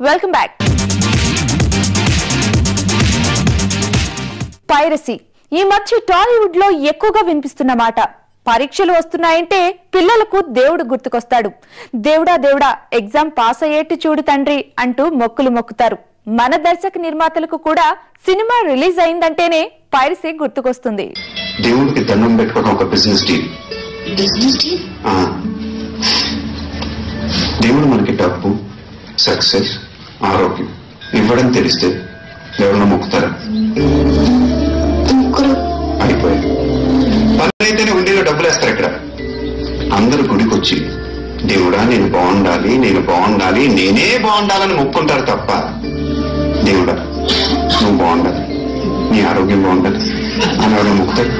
Welcome back. Piracy ఈ మధ్య టాలీవుడ్ లో ఎక్కువగా వినిపిస్తున్న మాట. పరీక్షలు వస్తున్నాయంటే పిల్లలకు దేవుడు గుర్తుకొస్తాడు. దేవుడా దేవుడా ఎగ్జామ్ పాస్ అయ్యేట్టు చూడు తండ్రి అంటూ మొక్కులు మొక్కుతారు. మన దర్శక నిర్మాతలకు కూడా సినిమా రిలీజ్ అయిందంటేనే పైరసీ గుర్తుకొస్తుంది. దేవుడికి దండం పెట్టుకోవడం ఒక బిజినెస్ డీల్. దేవుడు మనకి డబ్బు, సక్సెస్, ఆరోగ్యం ఇవ్వడం తెలిస్తే ఎవరన్నా మొక్కుతారా? అయిపోయాయి. పనులైతేనే ఉండేలో డబ్బులు వేస్తారు. ఇక్కడ అందరు గుడికి వచ్చి దేవుడా నేను బాగుండాలి, నేను బాగుండాలి, నేనే బాగుండాలని మొక్కుంటారు తప్ప దేవుడా నువ్వు బాగుండాలి, నీ ఆరోగ్యం బాగుండాలి అని ఎవరైనా మొక్కుతారు?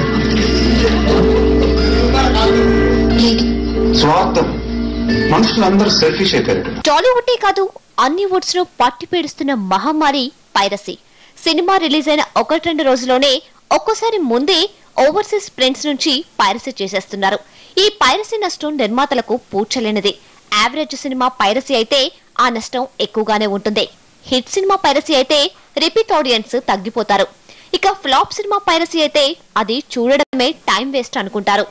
స్వార్థం. మనుషులందరూ సెల్ఫిష్ అయిపోయారు. టాలీవుడ్ కాదు అన్ని వుడ్స్ ను పట్టి పీడిస్తున్న మహమ్మారి పైరసీ. సినిమా రిలీజ్ అయిన 1-2 రోజుల్లోనే ఒక్కోసారి ముందే ఓవర్సీస్ ప్రింట్స్ నుంచి పైరసీ చేసేస్తున్నారు. ఈ పైరసీ నష్టం నిర్మాతలకు పూడ్చలేనిది. యావరేజ్ సినిమా పైరసీ అయితే ఆ నష్టం ఎక్కువగానే ఉంటుంది. హిట్ సినిమా పైరసీ అయితే రిపీట్ ఆడియన్స్ తగ్గిపోతారు. ఇక ఫ్లాప్ సినిమా పైరసీ అయితే అది చూడడమే టైం వేస్ట్ అనుకుంటారు.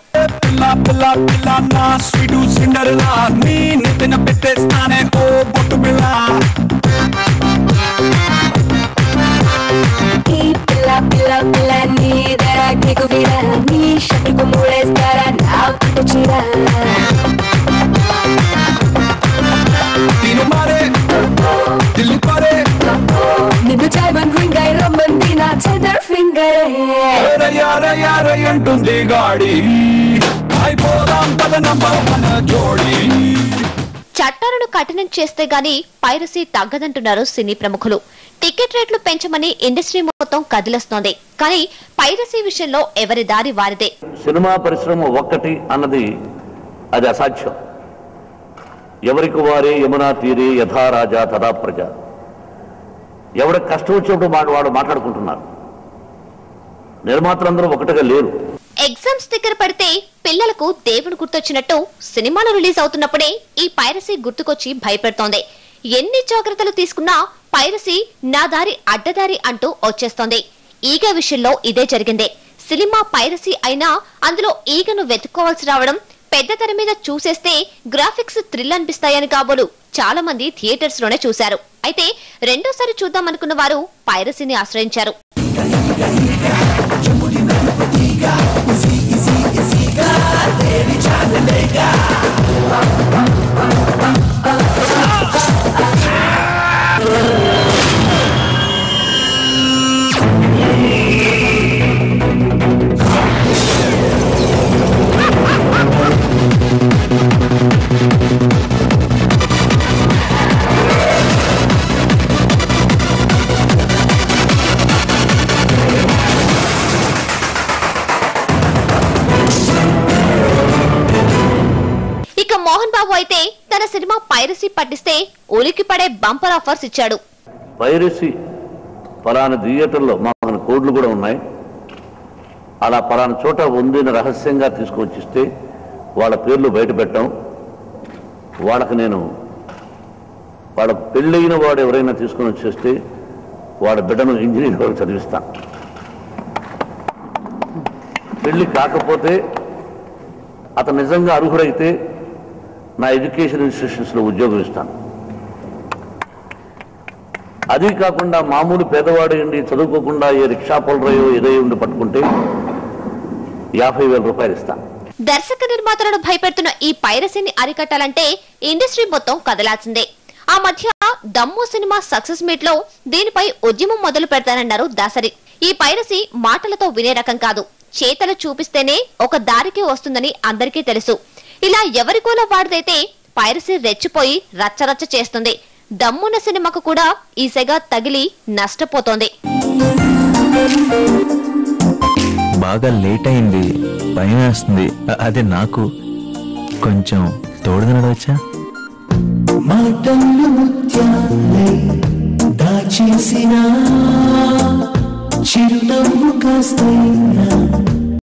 చట్టాలను కఠినం చేస్తే గాని పైరసీ తగ్గదంటున్నారు సినీ ప్రముఖులు. టికెట్ రేట్లు పెంచమని ఇండస్ట్రీ మొత్తం కదిలేస్తోంది. కానీ పైరసీ విషయంలో ఎవరి దారి వారిదే. సినిమా పరిశ్రమ ఒక్కటి అన్నది అది అసాధ్యం. ఎవరికి వారే యమునా తీరే యథా రాజా తథా ప్రజ. ఎవరికి కష్టం వచ్చినప్పుడు వాడు మాట్లాడుకుంటున్నారు. నిర్మాతలందరూ ఒకటిగా లేరు. ఎగ్జామ్ స్టిక్కర్ పడితే పిల్లలకు దేవుడు గుర్తొచ్చినట్టు సినిమాలు రిలీజ్ అవుతున్నప్పుడే ఈ పైరసీ గుర్తుకొచ్చి భయపెడుతోంది. ఎన్ని జాగ్రత్తలు తీసుకున్నా పైరసీ నా దారి అడ్డదారి అంటూ వచ్చేస్తోంది. ఈగ విషయంలో ఇదే జరిగింది. సినిమా పైరసీ అయినా అందులో ఈగను వెతుక్కోవాల్సి రావడం, పెద్ద తెర మీద చూసేస్తే గ్రాఫిక్స్ థ్రిల్ అనిపిస్తాయని కాబోలు చాలా మంది థియేటర్స్ లోనే చూశారు. అయితే రెండోసారి చూద్దామనుకున్న వారు పైరసీని ఆశ్రయించారు. మోహన్ బాబు అయితే తన సినిమా పైరసీ పట్టిస్తే ఉలికి పడే బంపర్ ఆఫర్స్ ఇచ్చాడు. పైరసీ పలానా థియేటర్లో మాకు కోడ్లు కూడా ఉన్నాయి, అలా పలానా చోట ఉందని రహస్యంగా తీసుకొచ్చిస్తే వాళ్ళ పేర్లు బయట పెట్టాం. వాళ్ళకి నేను వాళ్ళ పెళ్ళైన వాడు ఎవరైనా తీసుకొని వచ్చేస్తే వాడి బిడ్డను ఇంజనీర్ వరకు చదివిస్తాను. పెళ్లి కాకపోతే అతను నిజంగా అర్హుడైతే నా ఎడ్యుకేషన్ ఇన్స్టిట్యూషన్స్ లో ఉద్యోగం ఇస్తాను. అది కాకుండా మామూలు పేదవాడు చదువుకోకుండా ఏ రిక్షా పొలరయో ఏదో ఉండి పట్టుకుంటే 50,000 రూపాయలు ఇస్తాను. దర్శక నిర్మాతలను భయపెడుతున్న ఈ పైరసీని అరికట్టాలంటే ఇండస్ట్రీ మొత్తం కదలాల్సిందే. ఆ మధ్య దమ్ము సినిమా సక్సెస్ మీట్ లో దీనిపై ఉద్యమం మొదలు పెడతానన్నారు దాసరి. ఈ పైరసీ మాటలతో వినే రకం కాదు, చేతలు చూపిస్తేనే ఒక దారికి వస్తుందని అందరికీ తెలుసు. ఇలా ఎవరికోలా వాడిదైతే పైరసీ రెచ్చిపోయి రచ్చరచ్చ చేస్తుంది. దమ్మున్న సినిమాకు కూడా ఈ సెగ తగిలి నష్టపోతోంది. బాగా లేట్ అయింది, భయం వేస్తుంది. అదే నాకు కొంచెం తోడు తినడవచ్చా? మాటలు ముత్యాలై దాచేసిన చిరునవ్వు కాస్తైనా